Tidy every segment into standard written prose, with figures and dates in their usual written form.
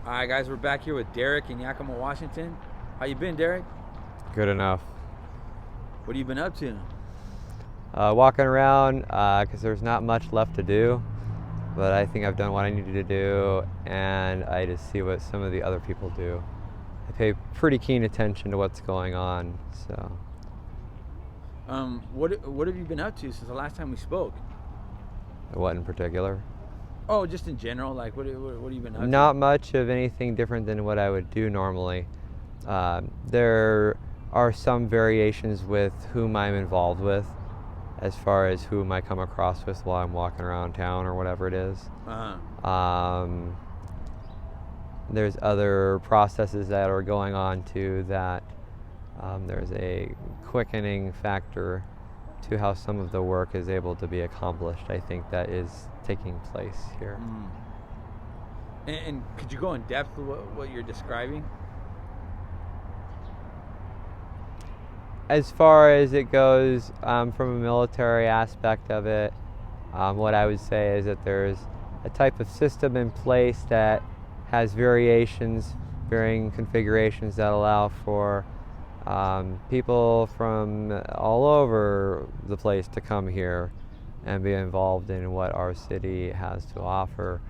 All right, guys, we're back here with Derek in Yakima, Washington. How you been, Derek? Good enough. What have you been up to? Walking around because there's not much left to do, but I think I've done what I needed to do, and I just see what some of the other people do. I pay pretty keen attention to what's going on. So, what have you been up to since the last time we spoke? what in particular? Oh, just in general, like what have you been up to? Not much of anything different than what I would do normally. There are some variations with whom I'm involved with, as far as whom I come across with while I'm walking around town or whatever it is. There's other processes that are going on too that there's a quickening factor to how some of the work is able to be accomplished. I think that is taking place here. And could you go in depth with what you're describing? As far as it goes, from a military aspect of it, what I would say is that there's a type of system in place that has variations, varying configurations that allow for people from all over the place to come here and be involved in what our city has to offer.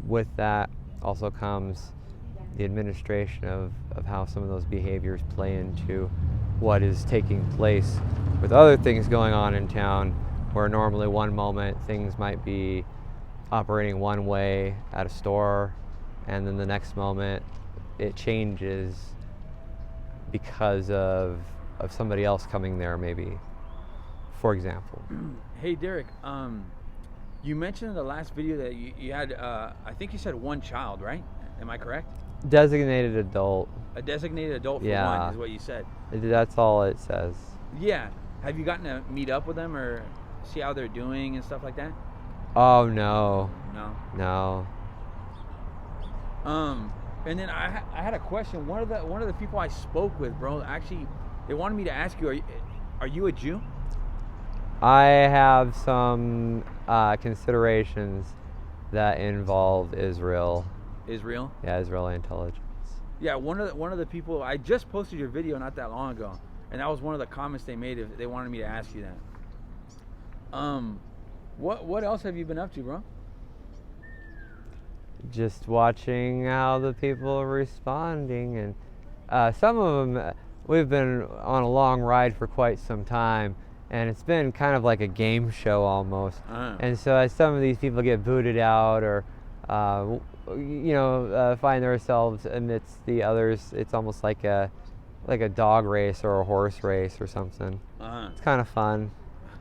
With that also comes the administration of how some of those behaviors play into what is taking place with other things going on in town, where normally one moment things might be operating one way at a store, and then the next moment it changes because of somebody else coming there, maybe, for example. Hey, Derek, you mentioned in the last video that you had, I think you said one child, right? Am I correct? Designated adult. A designated adult for Yeah. one is what you said. That's all it says. Yeah. Have you gotten to meet up with them or see how they're doing and stuff like that? Oh, no. No. No. And then I had a question. One of the people I spoke with, bro, actually, they wanted me to ask you, are you a Jew? I have some considerations that involve Israel. Israel? Yeah, Israeli intelligence. Yeah, one of the people, I just posted your video not that long ago, and that was one of the comments they made. If they wanted me to ask you that. What else have you been up to, bro? Just watching how the people are responding, and some of them, we've been on a long ride for quite some time, and it's been kind of like a game show almost. And so as some of these people get booted out or find themselves amidst the others, it's almost like a dog race or a horse race or something. It's kind of fun.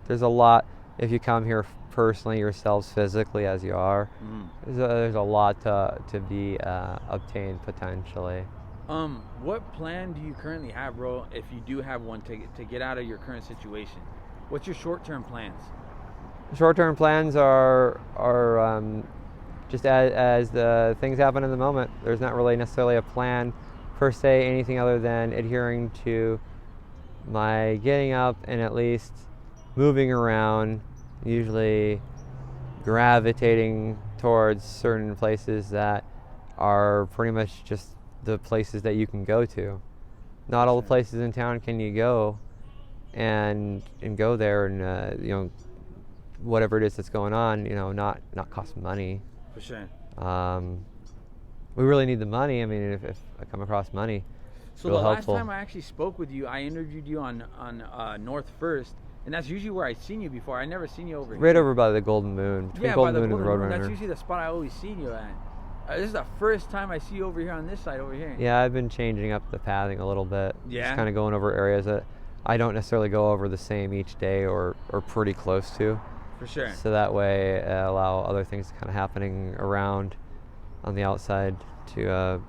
There's a lot, if you come here personally yourselves, physically as you are, there's a lot to be obtained potentially. What plan do you currently have, bro, if you do have one, to get out of your current situation? What's your short-term plans? Short-term plans are just as the things happen in the moment. There's not really necessarily a plan per se, anything other than adhering to my getting up and at least moving around, usually gravitating towards certain places that are pretty much just the places that you can go to. Not all the places in town can you go and go there and whatever it is that's going on, not cost money. For sure. We really need the money. I mean, if I come across money, so real the helpful. last time I actually spoke with you, I interviewed you on North First, and that's usually where I've seen you before. I never seen you over here. Right over by the Golden Moon, between Golden Moon and the Roadrunner. That's usually the spot I always seen you at. This is the first time I see you over here on this side over here. Yeah, I've been changing up the pathing a little bit. Yeah. Just kind of going over areas that I don't necessarily go over the same each day or pretty close to. For sure. So that way allow other things to kind of happening around on the outside to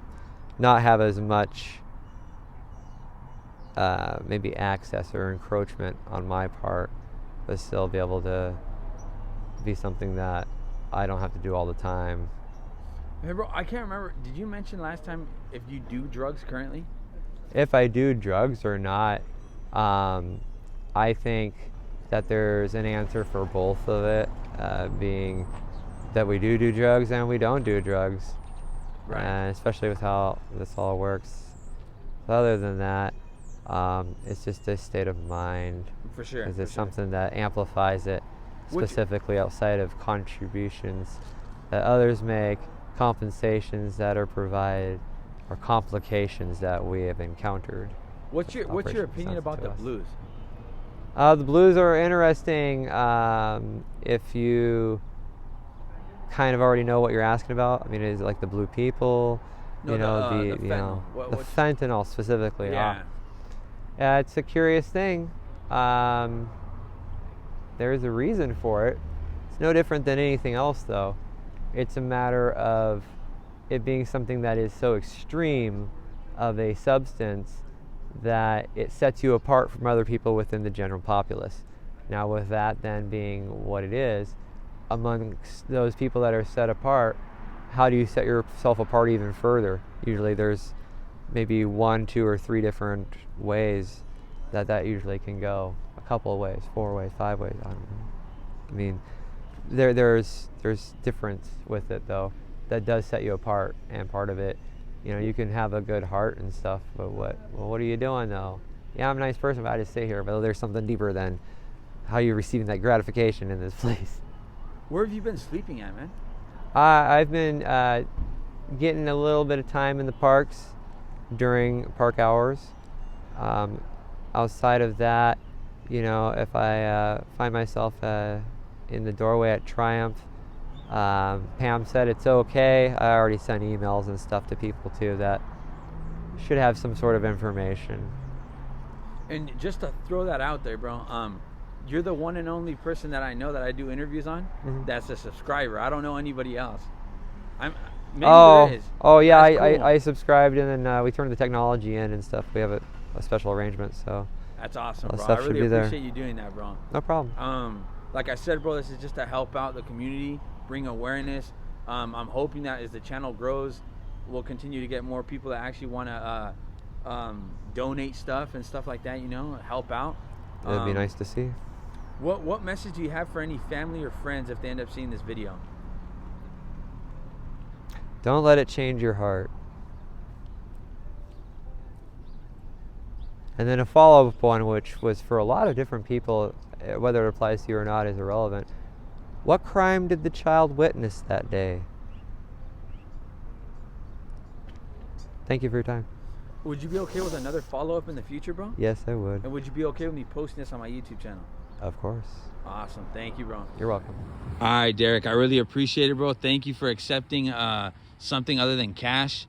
not have as much maybe access or encroachment on my part, but still be able to be something that I don't have to do all the time. Hey, bro, I can't remember. Did you mention last time if you do drugs currently? If I do drugs or not, I think that there's an answer for both of it, being that we do drugs and we don't do drugs. Right. and especially with how this all works. So other than that, it's just a state of mind. For sure. Because for it's sure. something that amplifies it, Which- specifically outside of contributions that others make, compensations that are provided, or complications that we have encountered. What's your Operation opinion Sense about to the us. blues? The blues are interesting if you kind of already know what you're asking about. I mean, is it like the blue people? No, you know, the you fentanyl. know, the What's- fentanyl specifically. Yeah. Yeah, it's a curious thing. There's a reason for it. It's no different than anything else, though. It's a matter of it being something that is so extreme of a substance that it sets you apart from other people within the general populace. Now, with that then being what it is, amongst those people that are set apart, how do you set yourself apart even further? Usually there's maybe 1, 2, or 3 different ways that usually can go. A couple of ways, 4 ways, 5 ways, I don't know. I mean, there's difference with it, though, that does set you apart. And part of it, you know, you can have a good heart and stuff, but what are you doing, though? Yeah, I'm a nice person, but I just sit here. But there's something deeper than how you're receiving that gratification in this place. Where have you been sleeping at, man? I've been getting a little bit of time in the parks during park hours. Outside of that, you know, if I find myself in the doorway at Triumph, Pam said it's okay. I already sent emails and stuff to people too that should have some sort of information. And just to throw that out there, bro, you're the one and only person that I know that I do interviews on that's a subscriber. I don't know anybody else. Maybe there is. Oh yeah, That's cool. I subscribed, and then we turned the technology in and stuff. We have a special arrangement, so That's awesome, All bro. I stuff should really be there. appreciate you doing that, bro. no problem. Like I said, bro, this is just to help out the community, bring awareness. I'm hoping that as the channel grows, we'll continue to get more people that actually want to donate stuff and stuff like that, you know, help out. It'd be nice to see. What message do you have for any family or friends if they end up seeing this video? Don't let it change your heart. And then a follow-up one, which was for a lot of different people, whether it applies to you or not is irrelevant. What crime did the child witness that day? Thank you for your time. Would you be okay with another follow-up in the future, bro? Yes, I would. And would you be okay with me posting this on my YouTube channel? Of course. Awesome. Thank you, bro. You're welcome. All right, Derek. I really appreciate it, bro. Thank you for accepting something other than cash.